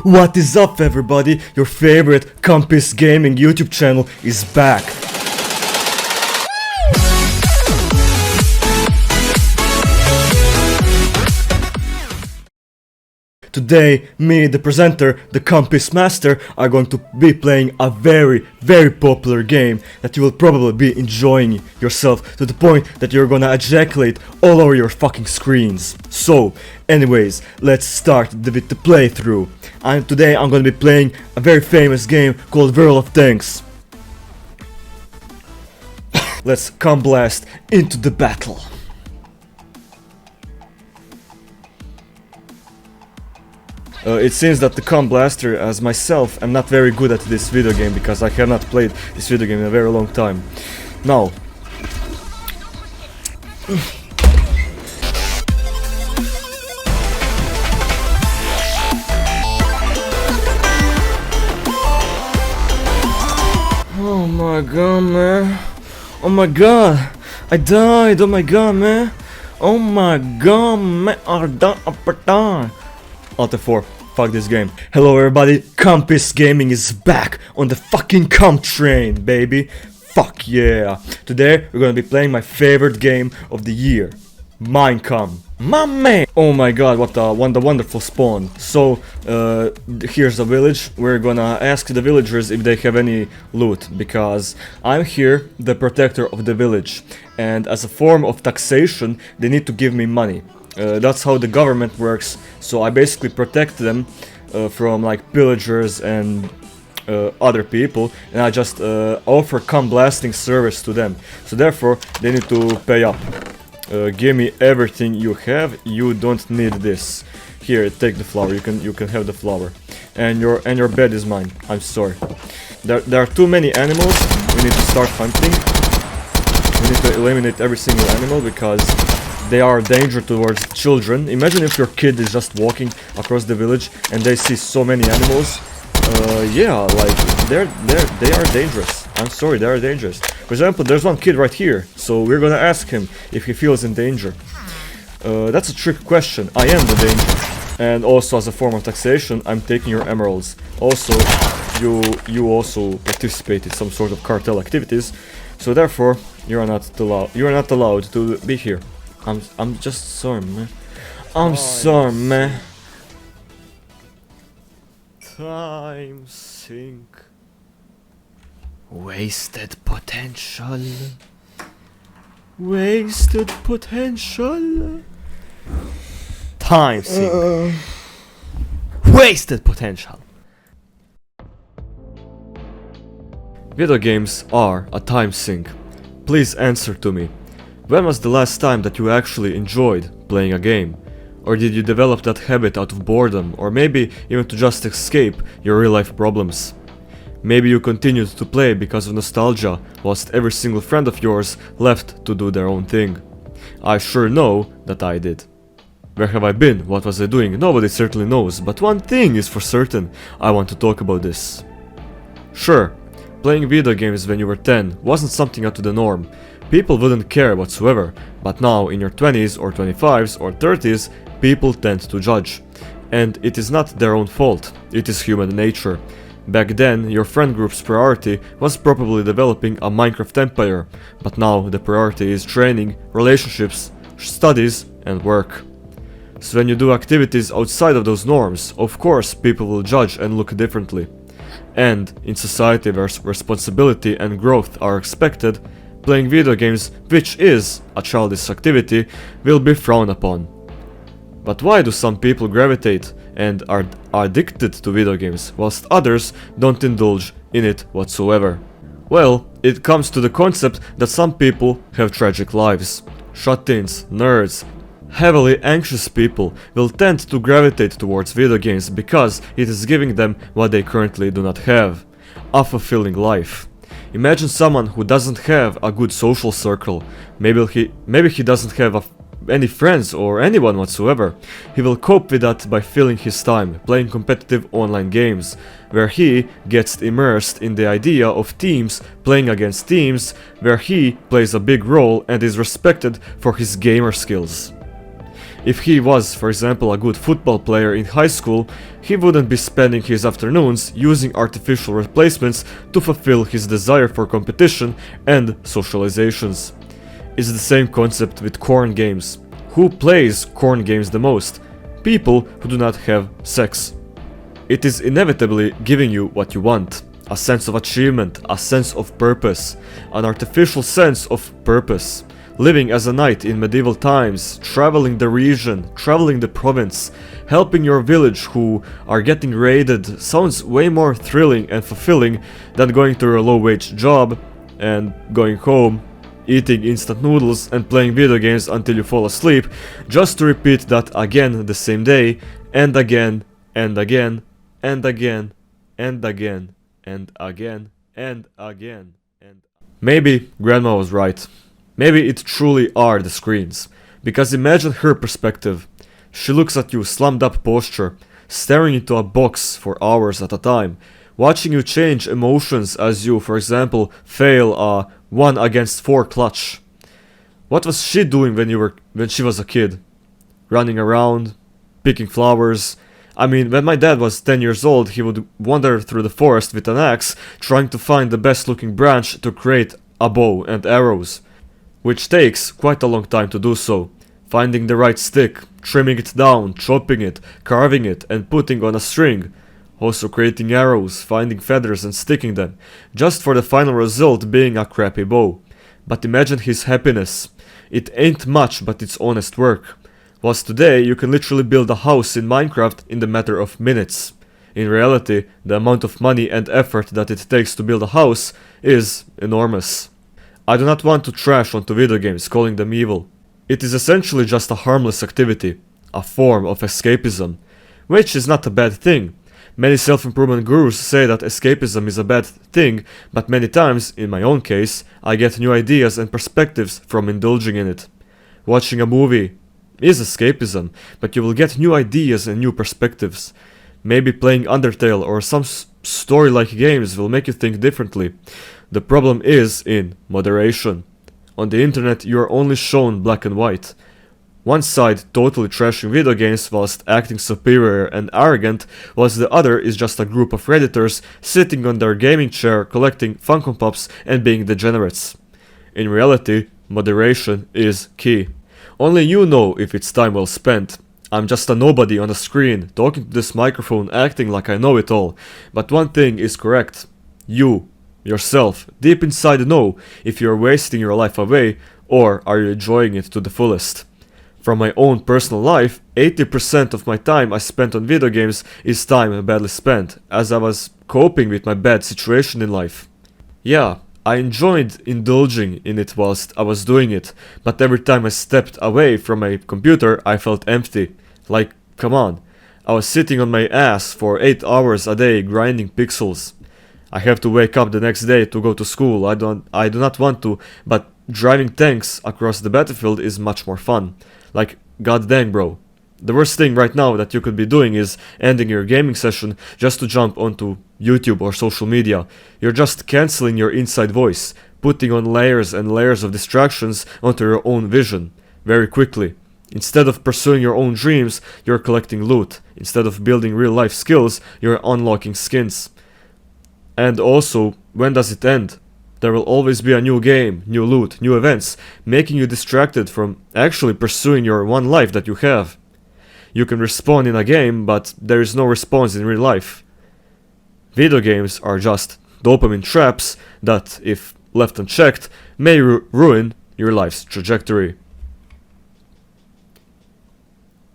What is up, everybody? Your favorite Compass Gaming YouTube channel is back. Today, me, the presenter, the Compass Master, are going to be playing a very popular game that you will probably be enjoying yourself to the point that you're gonna ejaculate all over your fucking screens. So, anyways, let's start with the playthrough. And today I'm gonna be playing a very famous game called World of Tanks. Let's come blast into the battle. It seems that the Com Blaster, as myself, am not very good at this video game because I have not played this video game in a very long time. Now, oh my god, man! Oh my god! I died! Oh my god, man! Oh my god, man! Alt F4, fuck this game. Hello everybody, Compass Gaming is back on the fucking comp train, baby. Fuck yeah. Today we're gonna be playing my favorite game of the year, Minecraft. My man! Oh my god, what a wonderful spawn. So, here's the village. We're gonna ask the villagers if they have any loot, because I'm here, the protector of the village. And as a form of taxation, they need to give me money. That's how the government works, so I basically protect them from like pillagers and other people, and I just offer com blasting service to them. So therefore, they need to pay up. Give me everything you have. You don't need this. Here, take the flower. You can have the flower, and your bed is mine. I'm sorry. There are too many animals. We need to start hunting. We need to eliminate every single animal because they are a danger towards children. Imagine if your kid is just walking across the village and they see so many animals. Yeah, like they are dangerous. I'm sorry, they are dangerous. For example, there's one kid right here, so we're gonna ask him if he feels in danger. That's a trick question. I am the danger. And also, as a form of taxation, I'm taking your emeralds. Also, you also participate in some sort of cartel activities, so therefore you are not allowed to be here. I'm just sorry, man. I'm sorry, man. Time sink. Wasted potential. Wasted potential. Time sink. Wasted potential. Video games are a time sink. Please answer to me. When was the last time that you actually enjoyed playing a game? Or did you develop that habit out of boredom, or maybe even to just escape your real-life problems? Maybe you continued to play because of nostalgia, whilst every single friend of yours left to do their own thing. I sure know that I did. Where have I been? What was I doing? Nobody certainly knows, but one thing is for certain, I want to talk about this. Sure, playing video games when you were 10 wasn't something out of the norm. People wouldn't care whatsoever, but now in your 20s or 25s or 30s, people tend to judge. And it is not their own fault, it is human nature. Back then, your friend group's priority was probably developing a Minecraft empire, but now the priority is training, relationships, studies, and work. So when you do activities outside of those norms, of course people will judge and look differently. And in society where responsibility and growth are expected, playing video games, which is a childish activity, will be frowned upon. But why do some people gravitate and are addicted to video games, whilst others don't indulge in it whatsoever? Well, it comes to the concept that some people have tragic lives. Shut-ins, nerds, heavily anxious people will tend to gravitate towards video games because it is giving them what they currently do not have: a fulfilling life. Imagine someone who doesn't have a good social circle. Maybe he doesn't have any friends or anyone whatsoever. He will cope with that by filling his time playing competitive online games, where he gets immersed in the idea of teams playing against teams, where he plays a big role and is respected for his gamer skills. If he was, for example, a good football player in high school, he wouldn't be spending his afternoons using artificial replacements to fulfill his desire for competition and socializations. It's the same concept with corn games. Who plays corn games the most? People who do not have sex. It is inevitably giving you what you want. A sense of achievement, a sense of purpose, an artificial sense of purpose. Living as a knight in medieval times, traveling the region, traveling the province, helping your village who are getting raided sounds way more thrilling and fulfilling than going to a low-wage job and going home, eating instant noodles and playing video games until you fall asleep, just to repeat that again the same day, and again, and again, and again, and again, and again, and again, and... Maybe Grandma was right. Maybe it truly are the screens. Because imagine her perspective. She looks at you slammed up posture, staring into a box for hours at a time, watching you change emotions as you, for example, fail a 1 against 4 clutch. What was she doing when she was a kid? Running around, picking flowers. I mean, when my dad was 10 years old, he would wander through the forest with an axe, trying to find the best looking branch to create a bow and arrows. Which takes quite a long time to do so. Finding the right stick, trimming it down, chopping it, carving it, and putting on a string. Also creating arrows, finding feathers and sticking them, just for the final result being a crappy bow. But imagine his happiness. It ain't much, but it's honest work. Whilst today you can literally build a house in Minecraft in the matter of minutes. In reality, the amount of money and effort that it takes to build a house is enormous. I do not want to trash onto video games, calling them evil. It is essentially just a harmless activity, a form of escapism, which is not a bad thing. Many self-improvement gurus say that escapism is a bad thing, but many times, in my own case, I get new ideas and perspectives from indulging in it. Watching a movie is escapism, but you will get new ideas and new perspectives. Maybe playing Undertale or some story-like games will make you think differently. The problem is in moderation. On the internet you are only shown black and white. One side totally trashing video games whilst acting superior and arrogant, whilst the other is just a group of redditors sitting on their gaming chair collecting Funko Pops and being degenerates. In reality, moderation is key. Only you know if it's time well spent. I'm just a nobody on a screen, talking to this microphone, acting like I know it all. But one thing is correct. You, yourself, deep inside know if you're wasting your life away or are you enjoying it to the fullest. From my own personal life, 80% of my time I spent on video games is time badly spent, as I was coping with my bad situation in life. Yeah, I enjoyed indulging in it whilst I was doing it, but every time I stepped away from my computer I felt empty. Like, come on, I was sitting on my ass for 8 hours a day grinding pixels. I have to wake up the next day to go to school, I do not want to, but driving tanks across the battlefield is much more fun. Like, god dang bro. The worst thing right now that you could be doing is ending your gaming session just to jump onto YouTube or social media. You're just cancelling your inside voice, putting on layers and layers of distractions onto your own vision, very quickly. Instead of pursuing your own dreams, you're collecting loot. Instead of building real life skills, you're unlocking skins. And also, when does it end? There will always be a new game, new loot, new events, making you distracted from actually pursuing your one life that you have. You can respawn in a game, but there is no response in real life. Video games are just dopamine traps that, if left unchecked, may ruin your life's trajectory.